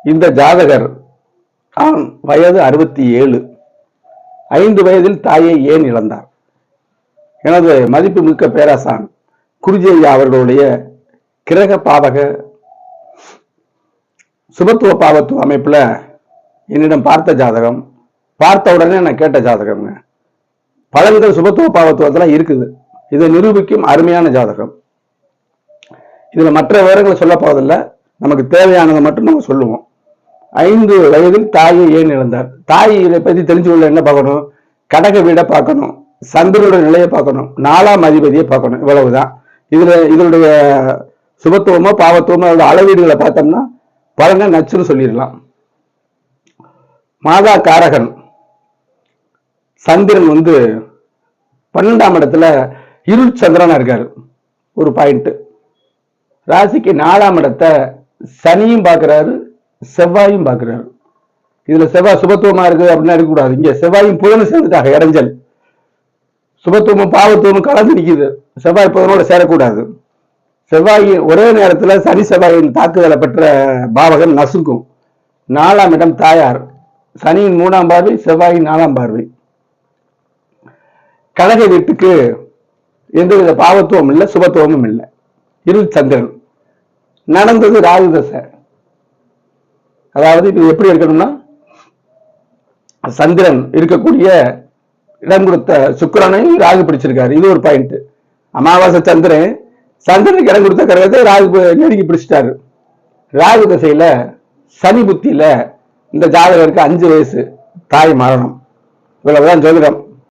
இந்த ஜாதகர் வயது 67, 5 வயதில் தாயை ஏன் இழந்தார்? எனது மதிப்பு மிக்க பேராசான் குருஜி ஐயா அவர்களுடைய கிரக பாவக சுபத்துவ பாவத்துவ அமைப்புல என்னிடம் பார்த்த ஜாதகம், பார்த்த உடனே நான் கேட்ட ஜாதகம்ங்க. பலன்கள் சுபத்துவ பாவத்துவத்துல இருக்குது. இதை நிரூபிக்கும் அருமையான ஜாதகம். இதுல மற்ற விவரங்களை சொல்ல போவதில்லை, நமக்கு தேவையானதை மட்டும் நம்ம சொல்லுவோம். 5 வயதில் தாயை ஏன் இழந்தார்? தாயை பத்தி தெரிஞ்சு கொள்ள என்ன பார்க்கணும்? கடக வீடை பார்க்கணும், சந்திரனுடைய நிலையை பார்க்கணும், 4ஆம் அதிபதியை பார்க்கணும். இவ்வளவுதான். இதனுடைய சுபத்துவமோ பாவத்துவமோ அதோட அளவீடுகளை பார்த்தோம்னா பலனை நச்சுன்னு சொல்லிடலாம். மாதா காரகன் சந்திரன் 12ஆம் இடத்துல இருள் சந்திரனா இருக்காரு. ஒரு பாயிண்ட். ராசிக்கு 4ஆம் இடத்தை சனியும் பார்க்கிறாரு, செவ்வாயும் பார்க்கிறாரு. இதுல செவ்வாய் சுபத்துவமா இருக்கு அப்படின்னா இருக்கக்கூடாது. இங்க செவ்வாயும் புதனும் சேர்ந்துட்டாங்க, இடைஞ்சல். சுபத்துவமும் பாவத்துவமும் கலந்து நிக்குது. செவ்வாய் புதனோட சேரக்கூடாது. செவ்வாய் ஒரே நேரத்துல சனி செவ்வாயின் தாக்குதலை பெற்ற பாவகன் நசுக்கும். 4ஆம் இடம் தாயார், சனியின் 3ஆம் பார்வை, செவ்வாயின் 4ஆம் பார்வை. கடக வீட்டுக்கு எந்தவித பாவத்துவம் இல்லை, சுபத்துவமும் இல்லை. இருள் சந்திரன். நடந்தது ராகு தசை. அதாவது இது எப்படி இருக்கணும்னா, சந்திரன் இருக்கக்கூடிய இடம் கொடுத்த சுக்கிரனையும் ராகு பிடிச்சிருக்காரு. இது ஒரு பாயிண்ட். அமாவாசை சந்திரனுக்கு இடம் கொடுத்த கிரகத்தை ராகு நெருங்கி பிடிச்சிட்டாரு. ராகு தசையில சனி புத்தியில இந்த ஜாதகருக்கு 5 வயசு தாய் மரணம். இவ்வளவுதான் ஜோதிடம்.